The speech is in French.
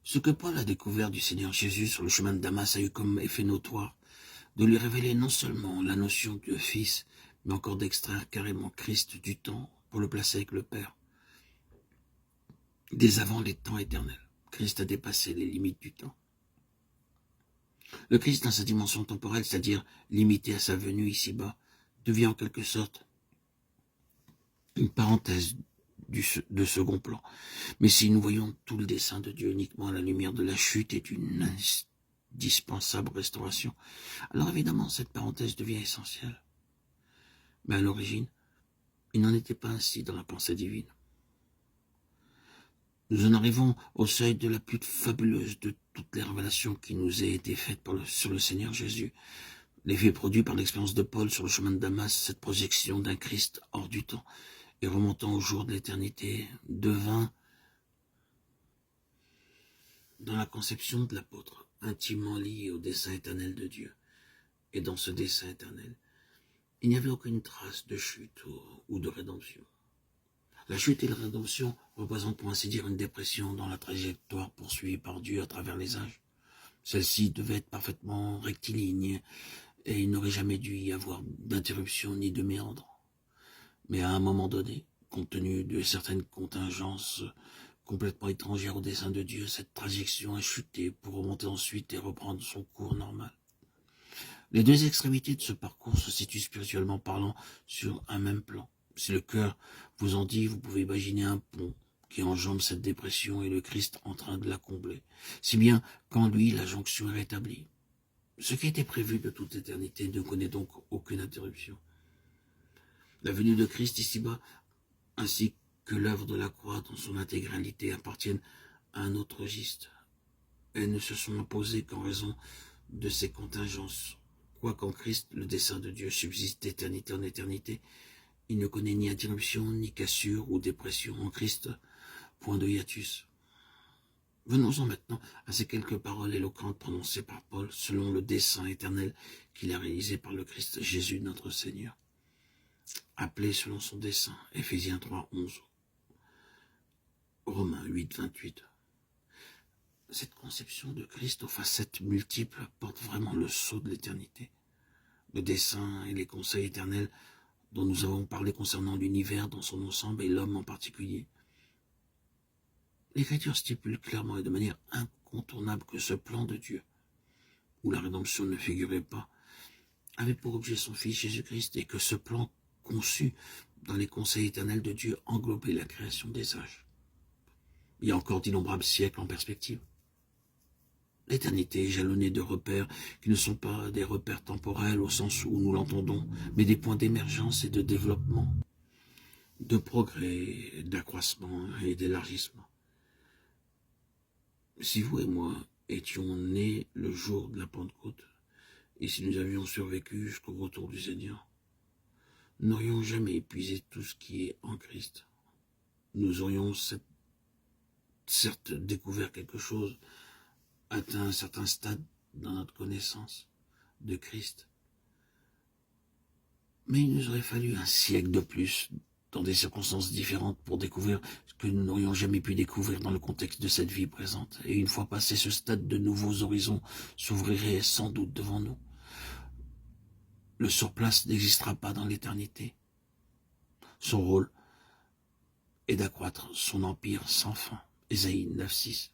Ce que Paul a découvert du Seigneur Jésus sur le chemin de Damas a eu comme effet notoire de lui révéler non seulement la notion de Fils, mais encore d'extraire carrément Christ du temps pour le placer avec le Père. Dès avant les temps éternels, Christ a dépassé les limites du temps. Le Christ, dans sa dimension temporelle, c'est-à-dire limité à sa venue ici-bas, devient en quelque sorte une parenthèse de second plan. Mais si nous voyons tout le dessein de Dieu uniquement à la lumière de la chute et d'une indispensable restauration, alors évidemment cette parenthèse devient essentielle. Mais à l'origine, il n'en était pas ainsi dans la pensée divine. Nous en arrivons au seuil de la plus fabuleuse de toutes les révélations qui nous aient été faites sur le Seigneur Jésus. L'effet produit par l'expérience de Paul sur le chemin de Damas, cette projection d'un Christ hors du temps et remontant au jour de l'éternité, devint, dans la conception de l'apôtre, intimement lié au dessein éternel de Dieu. Et dans ce dessein éternel, il n'y avait aucune trace de chute ou de rédemption. La chute et la rédemption représentent pour ainsi dire une dépression dans la trajectoire poursuivie par Dieu à travers les âges. Celle-ci devait être parfaitement rectiligne et il n'aurait jamais dû y avoir d'interruption ni de méandre. Mais à un moment donné, compte tenu de certaines contingences complètement étrangères au dessein de Dieu, cette trajectoire a chuté pour remonter ensuite et reprendre son cours normal. Les deux extrémités de ce parcours se situent spirituellement parlant sur un même plan. Si le cœur vous en dit, vous pouvez imaginer un pont qui enjambe cette dépression et le Christ en train de la combler. Si bien qu'en lui, la jonction est rétablie. Ce qui était prévu de toute éternité ne connaît donc aucune interruption. La venue de Christ ici-bas, ainsi que l'œuvre de la croix dans son intégralité, appartiennent à un autre registre. Elles ne se sont imposées qu'en raison de ces contingences. Quoiqu'en Christ, le dessein de Dieu subsiste d'éternité en éternité, il ne connaît ni interruption, ni cassure ou dépression. En Christ, point de hiatus. Venons-en maintenant à ces quelques paroles éloquentes prononcées par Paul selon le dessein éternel qu'il a réalisé par le Christ Jésus notre Seigneur. Appelé selon son dessein, Éphésiens 3, 11, Romains 8, 28. Cette conception de Christ aux facettes multiples porte vraiment le sceau de l'éternité. Le dessein et les conseils éternels dont nous avons parlé concernant l'univers dans son ensemble et l'homme en particulier. L'Écriture stipule clairement et de manière incontournable que ce plan de Dieu, où la rédemption ne figurait pas, avait pour objet son Fils Jésus-Christ et que ce plan conçu dans les conseils éternels de Dieu englobait la création des âges. Il y a encore d'innombrables siècles en perspective. L'éternité est jalonnée de repères qui ne sont pas des repères temporels au sens où nous l'entendons, mais des points d'émergence et de développement, de progrès, d'accroissement et d'élargissement. Si vous et moi étions nés le jour de la Pentecôte, et si nous avions survécu jusqu'au retour du Seigneur, nous n'aurions jamais épuisé tout ce qui est en Christ. Nous aurions certes découvert quelque chose, atteint un certain stade dans notre connaissance de Christ. Mais il nous aurait fallu un siècle de plus, dans des circonstances différentes, pour découvrir ce que nous n'aurions jamais pu découvrir dans le contexte de cette vie présente. Et une fois passé ce stade, de nouveaux horizons s'ouvriraient sans doute devant nous. Le surplace n'existera pas dans l'éternité. Son rôle est d'accroître son empire sans fin. Ésaïe 9, 6.